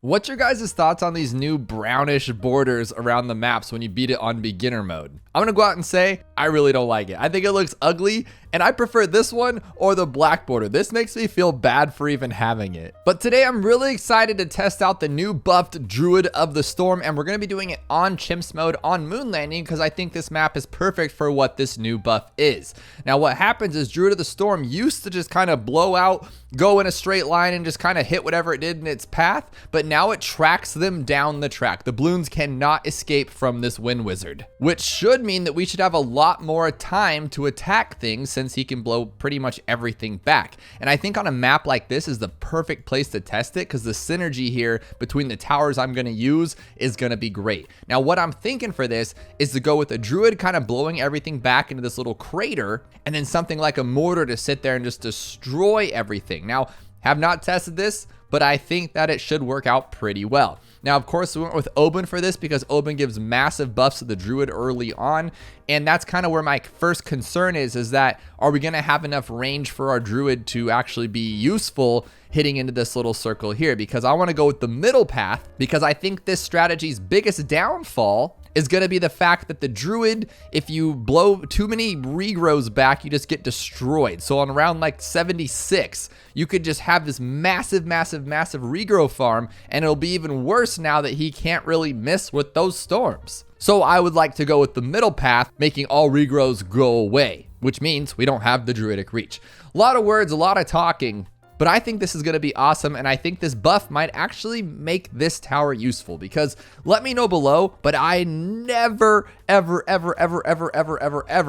What's your guys' thoughts on these new brownish borders around the maps when you beat it on beginner mode? I'm gonna go out and say, I really don't like it. I think it looks ugly, and I prefer this one or the black border. This makes me feel bad for even having it. But today I'm really excited to test out the new buffed Druid of the Storm, and we're gonna be doing it on Chimps mode on Moon Landing because I think this map is perfect for what this new buff is. Now what happens is Druid of the Storm used to just kind of blow out, go in a straight line and just kind of hit whatever it did in its path, but now it tracks them down the track. The Bloons cannot escape from this Wind Wizard, which should mean that we should have a lot more time to attack things since he can blow pretty much everything back. And I think on a map like this is the perfect place to test it because the synergy here between the towers I'm going to use is going to be great. Now what I'm thinking for this is to go with a Druid kind of blowing everything back into this little crater, and then something like a mortar to sit there and just destroy everything. Now, have not tested this, but I think that it should work out pretty well. Now, of course, we went with Oben for this because Oben gives massive buffs to the Druid early on, and that's kind of where my first concern is that are we going to have enough range for our Druid to actually be useful hitting into this little circle here? Because I want to go with the middle path because I think this strategy's biggest downfall is going to be the fact that the Druid, if you blow too many regrows back, you just get destroyed. So on round like 76, you could just have this massive regrow farm, and it'll be even worse now that he can't really miss with those storms. So I would like to go with the middle path, making all regrows go away, which means we don't have the Druidic reach. A lot of words, a lot of talking, but I think this is going to be awesome, and I think this buff might actually make this tower useful because let me know below, but I never, ever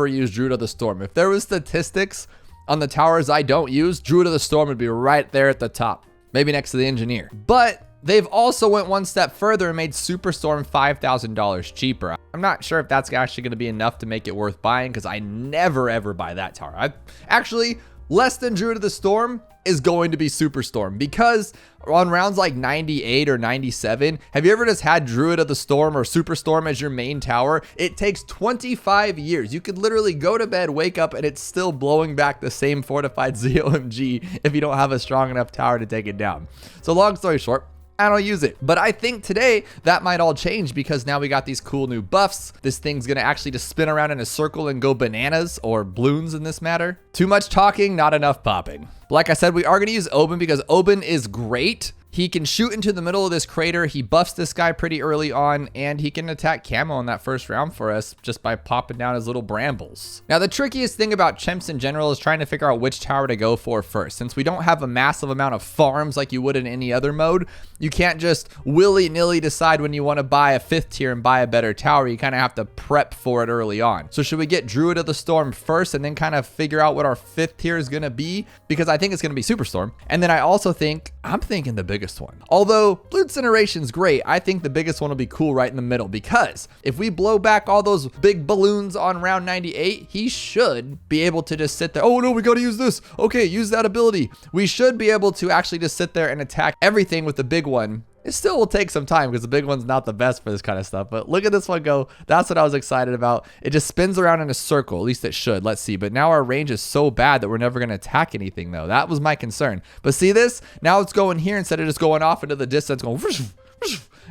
use Druid of the Storm. If there was statistics on the towers I don't use, Druid of the Storm would be right there at the top, maybe next to the Engineer. But they've also went one step further and made Superstorm $5,000 cheaper. I'm not sure if that's actually going to be enough to make it worth buying because I never, ever buy that tower. I actually, less than Druid of the Storm is going to be Superstorm because on rounds like 98 or 97, have you ever just had Druid of the Storm or Superstorm as your main tower? It takes 25 years. You could literally go to bed, wake up, and it's still blowing back the same fortified ZOMG if you don't have a strong enough tower to take it down. So long story short, I don't use it, but I think today that might all change because now we got these cool new buffs. This thing's gonna actually just spin around in a circle and go bananas, or Bloons in this matter. Too much talking, not enough popping. Like I said, we are gonna use Oben because Oben is great. He can shoot into the middle of this crater. He buffs this guy pretty early on, and he can attack Camo in that first round for us just by popping down his little brambles. Now, the trickiest thing about Chimps in general is trying to figure out which tower to go for first. Since we don't have a massive amount of farms like you would in any other mode, you can't just willy-nilly decide when you want to buy a 5th tier and buy a better tower. You kind of have to prep for it early on. So should we get Druid of the Storm first and then kind of figure out what our 5th tier is going to be? Because I think it's going to be Superstorm. And then I also think, I'm thinking the biggest one. Although Blue Incineration's great, I think the biggest one will be cool right in the middle because if we blow back all those big balloons on round 98, he should be able to just sit there. Oh no, we got to use this. Okay, use that ability. We should be able to actually just sit there and attack everything with the big one. It still will take some time because the big one's not the best for this kind of stuff, but look at this one go. That's what I was excited about. It just spins around in a circle, at least it should. Let's see, but now our range is so bad that we're never going to attack anything though. That was my concern. But see this? Now it's going here instead of just going off into the distance, going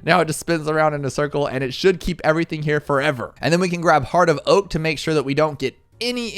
now it just spins around in a circle, and it should keep everything here forever. And then we can grab Heart of Oak to make sure that we don't get any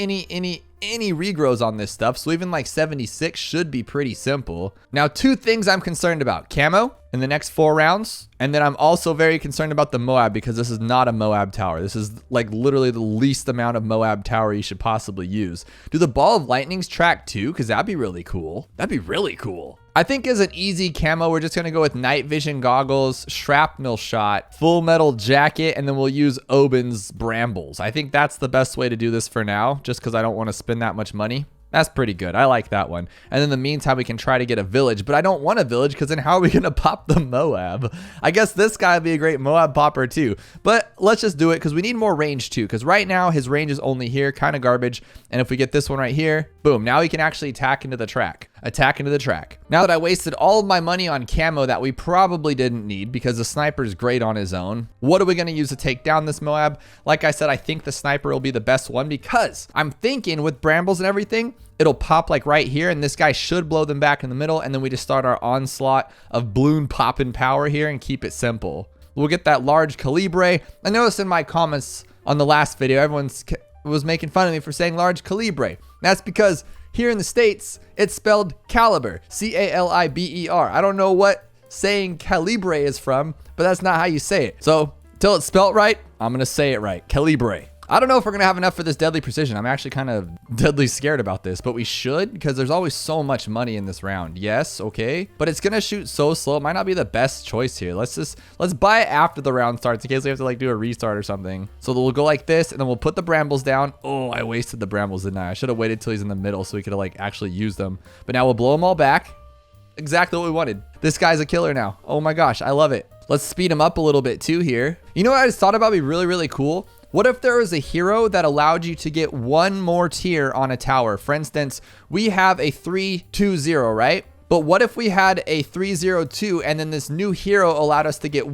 regrows on this stuff. So even like 76 should be pretty simple. Now, two things I'm concerned about: Camo in the next 4 rounds, and then I'm also very concerned about the Moab because this is not a Moab tower. This is like literally the least amount of Moab tower you should possibly use. Do the Ball of Lightnings track too? Because that'd be really cool. That'd be really cool. I think as an easy camo, we're just going to go with night vision goggles, shrapnel shot, full metal jacket, and then we'll use Oben's brambles. I think that's the best way to do this for now, just because I don't want to spend that much money. That's pretty good. I like that one. And in the meantime, we can try to get a village, but I don't want a village because then how are we going to pop the Moab? I guess this guy would be a great Moab popper too, but let's just do it because we need more range too, because right now his range is only here, kind of garbage. And if we get this one right here, boom, now he can actually attack into the track. attack into the track. Now that I wasted all of my money on camo that we probably didn't need because the sniper's great on his own, what are we going to use to take down this Moab? Like I said, I think the sniper will be the best one because I'm thinking with brambles and everything, it'll pop like right here, and this guy should blow them back in the middle, and then we just start our onslaught of balloon popping power here and keep it simple. We'll get that large calibre. I noticed in my comments on the last video, everyone was making fun of me for saying large calibre. That's because here in the States, it's spelled caliber, C-A-L-I-B-E-R. I don't know what saying calibre is from, but that's not how you say it. So till it's spelled right, I'm gonna say it right, calibre. I don't know if we're gonna have enough for this deadly precision. I'm actually kind of deadly scared about this, but we should because there's always so much money in this round. Yes, okay, but it's gonna shoot so slow. It might not be the best choice here. Let's buy it after the round starts in case we have to like do a restart or something. So we'll go like this, and then we'll put the brambles down. Oh, I wasted the brambles, didn't I? I should have waited till he's in the middle so we could have like actually used them. But now we'll blow them all back. Exactly what we wanted. This guy's a killer now. Oh my gosh, I love it. Let's speed him up a little bit too here. You know what I just thought about would be really, really cool? What if there was a hero that allowed you to get one more tier on a tower? For instance, we have a 3-2-0, right? But what if we had a 3-0-2 and then this new hero allowed us to get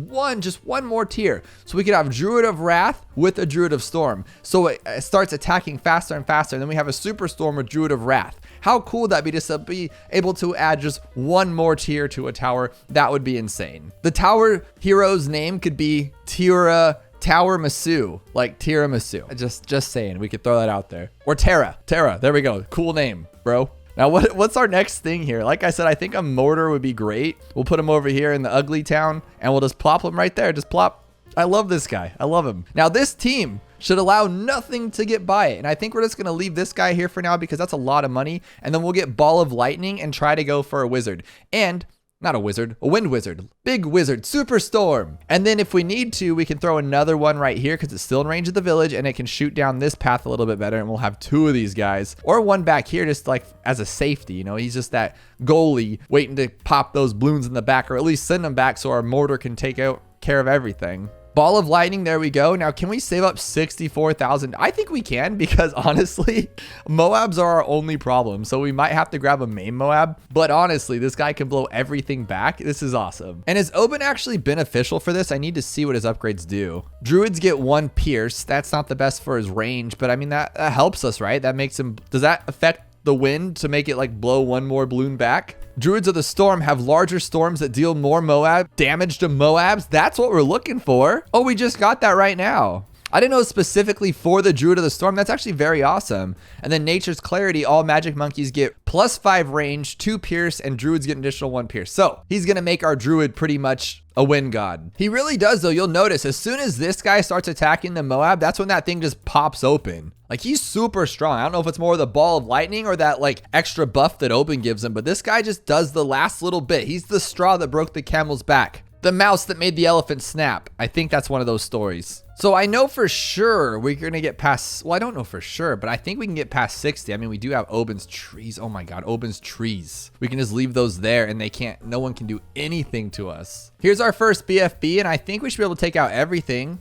just one more tier? So we could have Druid of Wrath with a Druid of Storm. So it starts attacking faster and faster. And then we have a Superstorm with Druid of Wrath. How cool would that be to be able to add just one more tier to a tower? That would be insane. The tower hero's name could be Tiramisu, like tiramisu. Just saying, we could throw that out there. Or Terra, there we go. Cool name, bro. Now, what's our next thing here? Like I said, I think a mortar would be great. We'll put him over here in the ugly town, and we'll just plop him right there. Just plop. I love this guy. I love him. Now, this team should allow nothing to get by it, and I think we're just going to leave this guy here for now because that's a lot of money, and then we'll get Ball of Lightning and try to go for a wizard. And not a wizard, a wind wizard, big wizard, superstorm. And then if we need to, we can throw another one right here because it's still in range of the village and it can shoot down this path a little bit better. And we'll have two of these guys or one back here just like as a safety. You know, he's just that goalie waiting to pop those balloons in the back or at least send them back so our mortar can take care of everything. Ball of Lightning, there we go. Now, can we save up 64,000? I think we can because honestly, Moabs are our only problem. So we might have to grab a main Moab. But honestly, this guy can blow everything back. This is awesome. And is Oben actually beneficial for this? I need to see what his upgrades do. Druids get 1 pierce. That's not the best for his range, but I mean, that helps us, right? That makes him, does that affect the wind to make it like blow one more balloon back? Druids of the Storm have larger storms that deal more Moab damage to Moabs. That's what we're looking for. Oh, we just got that right now. I didn't know specifically for the Druid of the Storm. That's actually very awesome. And then Nature's Clarity, all magic monkeys get +5 range, 2 pierce, and Druids get an additional 1 pierce. So he's going to make our Druid pretty much a wind god. He really does, though. You'll notice as soon as this guy starts attacking the Moab, that's when that thing just pops open. Like, he's super strong. I don't know if it's more the Ball of Lightning or that like extra buff that Oben gives him, but this guy just does the last little bit. He's the straw that broke the camel's back. The mouse that made the elephant snap. I think that's one of those stories. So I know for sure we're going to get past, well, I don't know for sure, but I think we can get past 60. I mean, we do have Oben's trees. Oh my God, Oben's trees. We can just leave those there and no one can do anything to us. Here's our first BFB, and I think we should be able to take out everything.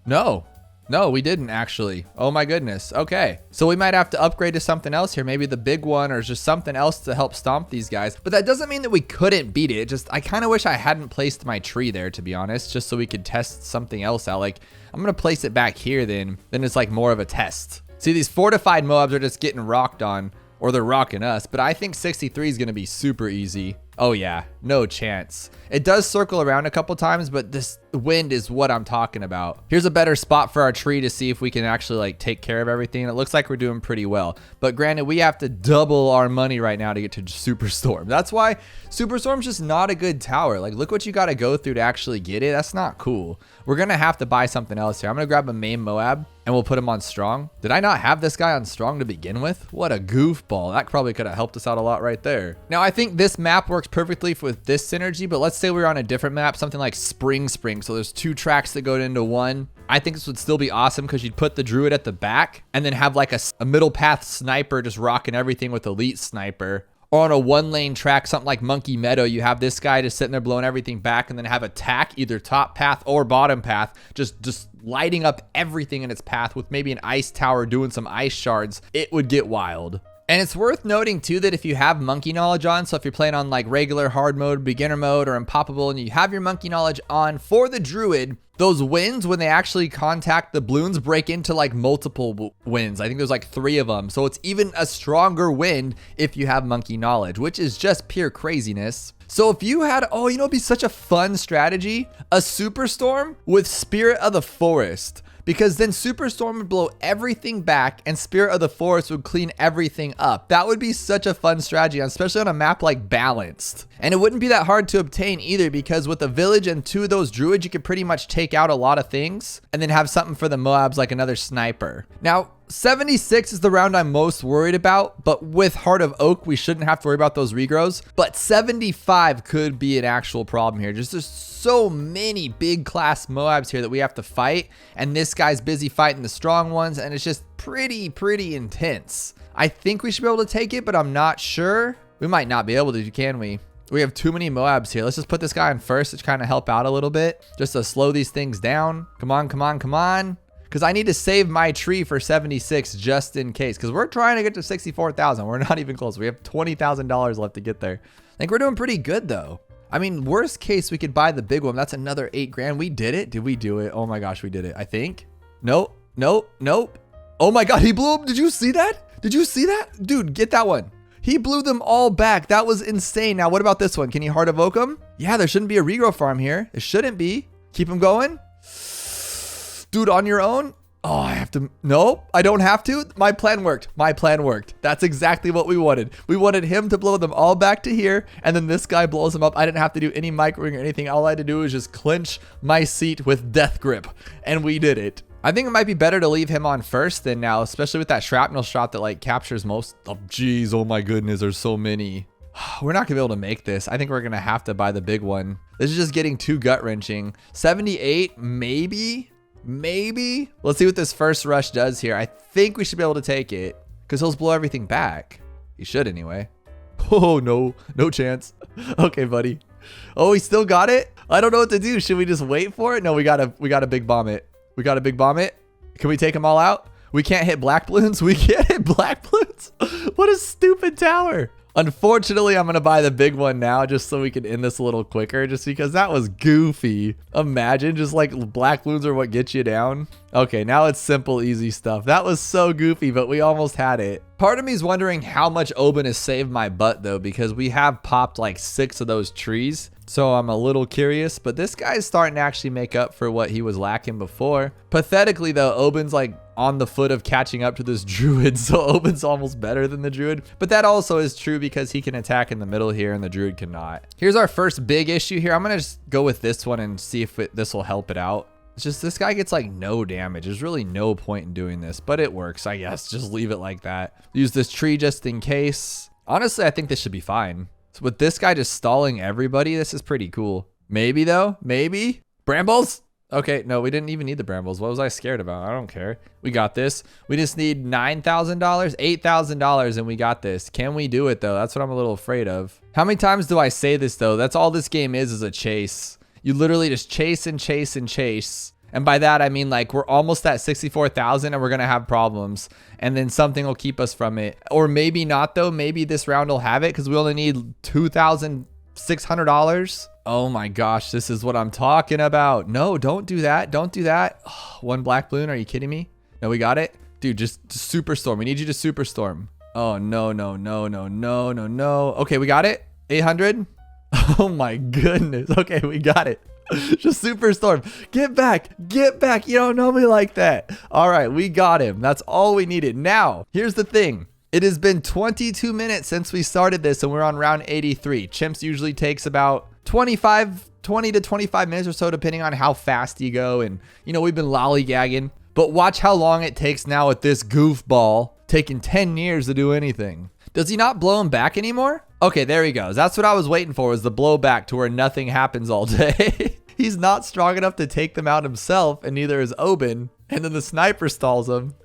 No, we didn't actually. Oh my goodness. Okay. So we might have to upgrade to something else here. Maybe the big one or just something else to help stomp these guys. But that doesn't mean that we couldn't beat it. I kind of wish I hadn't placed my tree there, to be honest, just so we could test something else out. Like, I'm going to place it back here then it's like more of a test. See, these fortified Moabs are just getting rocked on, or they're rocking us. But I think 63 is going to be super easy. Oh yeah, no chance. It does circle around a couple times, but this wind is what I'm talking about. Here's a better spot for our tree to see if we can actually like take care of everything. It looks like we're doing pretty well, but granted, we have to double our money right now to get to Superstorm. That's why Superstorm's just not a good tower. Like, look what you got to go through to actually get it. That's not cool. We're gonna have to buy something else here. I'm gonna grab a main Moab and we'll put him on strong. Did I not have this guy on strong to begin with? What a goofball. That probably could have helped us out a lot right there. Now, I think this map works perfectly with this synergy, but let's say we're on a different map, something like Spring. So there's 2 tracks that go into one. I think this would still be awesome because you'd put the Druid at the back and then have like a middle path sniper just rocking everything with elite sniper. Or on a 1-lane track, something like Monkey Meadow, you have this guy just sitting there blowing everything back and then have attack either top path or bottom path, just lighting up everything in its path with maybe an ice tower doing some ice shards. It would get wild. And it's worth noting too that if you have monkey knowledge on, so if you're playing on like regular hard mode, beginner mode, or impoppable, and you have your monkey knowledge on for the druid, those winds, when they actually contact the balloons, break into like multiple winds. I think there's like 3 of them. So it's even a stronger wind if you have monkey knowledge, which is just pure craziness. So if you had, oh, you know, it'd be such a fun strategy, a superstorm with Spirit of the Forest. Because then Superstorm would blow everything back and Spirit of the Forest would clean everything up. That would be such a fun strategy, especially on a map like Balanced. And it wouldn't be that hard to obtain either, because with a village and 2 of those druids, you could pretty much take out a lot of things and then have something for the Moabs like another sniper. Now, 76 is the round I'm most worried about, but with Heart of Oak, we shouldn't have to worry about those regrows. But 75 could be an actual problem here. Just there's so many big class Moabs here that we have to fight, and this guy's busy fighting the strong ones, and it's just pretty intense. I think we should be able to take it, but I'm not sure. We might not be able to, can we? We have too many Moabs here. Let's just put this guy on first to kind of help out a little bit, just to slow these things down. Come on. Because I need to save my tree for 76 just in case. Because we're trying to get to 64,000. We're not even close. We have $20,000 left to get there. I think we're doing pretty good though. I mean, worst case, we could buy the big one. That's another 8 grand. We did it. Did we do it? Oh my gosh, we did it. I think. Nope. Oh my God, he blew up. Did you see that? Dude, get that one. He blew them all back. That was insane. Now, what about this one? Can you Heart Evoke him? Yeah, there shouldn't be a regrow farm here. It shouldn't be. Keep him going. Dude, on your own? Oh, I have to. Nope, I don't have to. My plan worked. That's exactly what we wanted. We wanted him to blow them all back to here, and then this guy blows them up. I didn't have to do any microing or anything. All I had to do was just clinch my seat with Death Grip, and we did it. I think it might be better to leave him on first than now, especially with that shrapnel shot that like captures most. Oh, geez. Oh my goodness. There's so many. We're not gonna be able to make this. I think we're gonna have to buy the big one. This is just getting too gut wrenching. 78, maybe. Let's see what this first rush does here. I think we should be able to take it because he'll blow everything back. He should anyway. Oh, no chance. Okay, buddy. Oh, he still got it. I don't know what to do. Should we just wait for it? No, we gotta big bomb it. Can we take them all out? We can't hit black balloons. What a stupid tower. Unfortunately, I'm going to buy the big one now just so we can end this a little quicker, just because that was goofy. Imagine just like black balloons are what gets you down. Okay, now it's simple, easy stuff. That was so goofy, but we almost had it. Part of me is wondering how much Oben has saved my butt though, because we have popped like 6 of those trees. So I'm a little curious, but this guy's starting to actually make up for what he was lacking before. Pathetically though, Oben's like on the foot of catching up to this druid, so Oben's almost better than the druid. But that also is true because he can attack in the middle here and the druid cannot. Here's our first big issue here. I'm gonna just go with this one and see if this will help it out. It's just this guy gets like no damage. There's really no point in doing this, but it works, I guess. Just leave it like that. Use this tree just in case. Honestly, I think this should be fine. So with this guy just stalling everybody, this is pretty cool. Maybe though, maybe. Brambles? Okay, no, we didn't even need the brambles. What was I scared about? I don't care. We got this. We just need $9,000, $8,000, and we got this. Can we do it though? That's what I'm a little afraid of. How many times do I say this though? That's all this game is a chase. You literally just chase and chase and chase. And by that, I mean like we're almost at 64,000 and we're going to have problems. And then something will keep us from it. Or maybe not though. Maybe this round will have it because we only need $2,600. Oh my gosh, this is what I'm talking about. No, don't do that. Don't do that. Oh, 1 black balloon. Are you kidding me? No, we got it. Dude, just superstorm. We need you to superstorm. Oh, no. Okay, we got it. 800. Oh my goodness. Okay, we got it. Just superstorm. Get back. You don't know me like that. All right, we got him. That's all we needed. Now, here's the thing. It has been 22 minutes since we started this and we're on round 83. Chimps usually takes about 20 to 25 minutes or so, depending on how fast you go. And, you know, we've been lollygagging. But watch how long it takes now with this goofball taking 10 years to do anything. Does he not blow him back anymore? Okay, there he goes. That's what I was waiting for, was the blowback to where nothing happens all day. He's not strong enough to take them out himself, and neither is Oben. And then the sniper stalls him.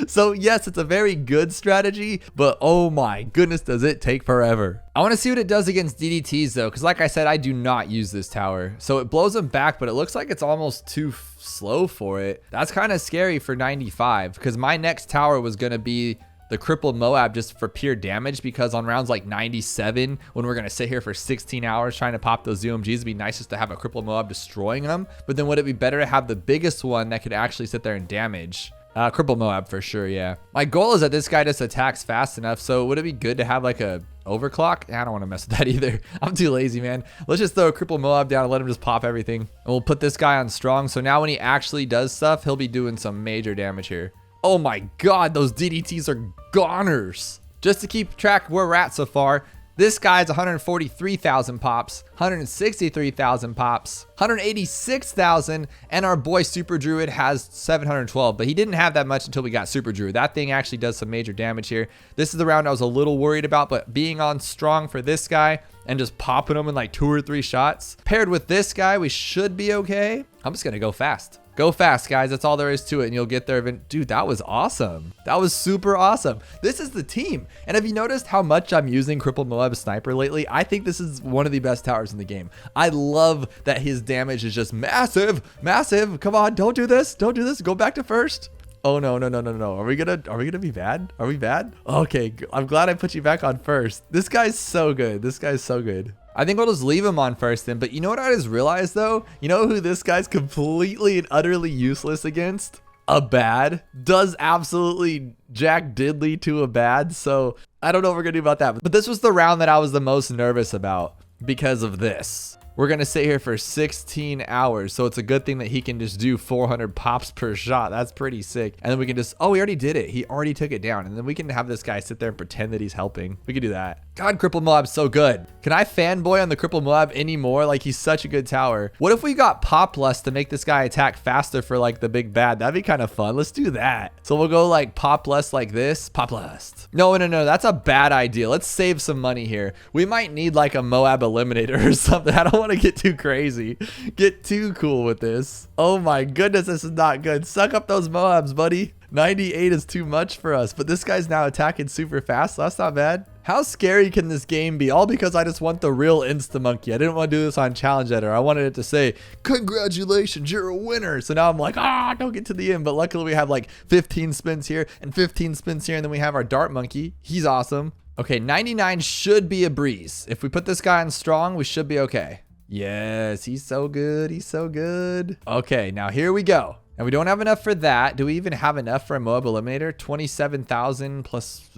So yes, it's a very good strategy, but oh my goodness, does it take forever. I want to see what it does against DDTs though, because like I said, I do not use this tower. So it blows them back, but it looks like it's almost too slow for it. That's kind of scary for 95, because my next tower was going to be the crippled Moab just for pure damage, because on rounds like 97, when we're going to sit here for 16 hours trying to pop those UMGs, it'd be nice just to have a crippled Moab destroying them. But then would it be better to have the biggest one that could actually sit there and damage? Cripple Moab for sure, yeah. My goal is that this guy just attacks fast enough, so would it be good to have like a overclock? I don't want to mess with that either. I'm too lazy, man. Let's just throw a Cripple Moab down and let him just pop everything. And we'll put this guy on strong, so now when he actually does stuff, he'll be doing some major damage here. Oh my god, those DDTs are goners. Just to keep track where we're at so far, this guy's 143,000 pops, 163,000 pops, 186,000, and our boy Super Druid has 712, but he didn't have that much until we got Super Druid. That thing actually does some major damage here. This is the round I was a little worried about, but being on strong for this guy and just popping him in like 2 or 3 shots, paired with this guy, we should be okay. I'm just gonna go fast. Go fast, guys. That's all there is to it, and you'll get there. Dude, that was awesome. That was super awesome. This is the team. And have you noticed how much I'm using Crippled Moab Sniper lately? I think this is one of the best towers in the game. I love that his damage is just massive, massive. Come on, don't do this. Don't do this. Go back to first. Oh, no. Are we gonna be bad? Are we bad? Okay, I'm glad I put you back on first. This guy's so good. This guy's so good. I think we'll just leave him on first then. But you know what I just realized though? You know who this guy's completely and utterly useless against? A bad. Does absolutely jack diddly to a bad. So I don't know what we're gonna do about that. But this was the round that I was the most nervous about because of this. We're gonna sit here for 16 hours, so it's a good thing that he can just do 400 pops per shot. That's pretty sick. And then we can just, oh, we already did it. He already took it down. And then we can have this guy sit there and pretend that he's helping. We could do that. God, Cripple Moab's so good. Can I fanboy on the Cripple Moab anymore? Like, he's such a good tower. What if we got Pop Lust to make this guy attack faster for like the big bad? That'd be kind of fun. Let's do that. So we'll go like Pop Lust like this. Pop Lust. No. That's a bad idea. Let's save some money here. We might need like a Moab Eliminator or something. I don't want to get too crazy. Get too cool with this. Oh my goodness, this is not good. Suck up those Moabs, buddy. 98 is too much for us, but this guy's now attacking super fast, so that's not bad. How scary can this game be? All because I just want the real Insta-Monkey. I didn't want to do this on Challenge Editor. I wanted it to say, congratulations, you're a winner. So now I'm like, don't get to the end. But luckily we have like 15 spins here and 15 spins here. And then we have our Dart Monkey. He's awesome. Okay, 99 should be a breeze. If we put this guy on strong, we should be okay. Yes, he's so good. He's so good. Okay, now here we go. And we don't have enough for that. Do we even have enough for a Moab Eliminator? 27,000 plus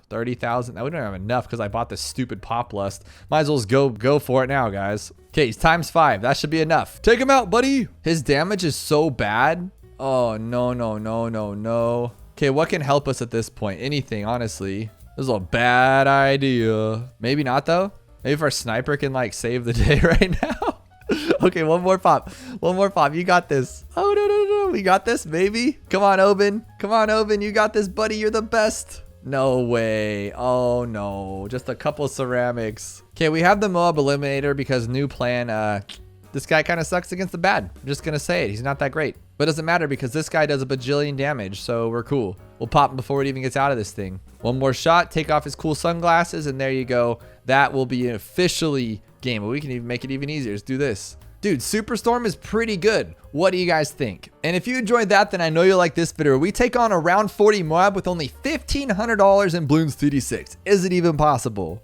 30,000. We don't have enough because I bought this stupid Pop Lust. Might as well just go for it now, guys. Okay, he's times 5. That should be enough. Take him out, buddy. His damage is so bad. Oh, no. Okay, what can help us at this point? Anything, honestly. This is a bad idea. Maybe not, though. Maybe if our sniper can, like, save the day right now. Okay, one more pop. You got this. Oh, no. We got this, baby. Come on, Oben. You got this, buddy. You're the best. No way. Oh, no. Just a couple ceramics. Okay, we have the Moab Eliminator because new plan. This guy kind of sucks against the bad. I'm just going to say it. He's not that great. But it doesn't matter because this guy does a bajillion damage, so we're cool. We'll pop him before it even gets out of this thing. One more shot, take off his cool sunglasses, and there you go. That will be an officially game, but we can even make it even easier. Let's do this. Dude, Superstorm is pretty good. What do you guys think? And if you enjoyed that, then I know you'll like this video where we take on a round 40 Moab with only $1,500 in Bloons TD6. Is it even possible?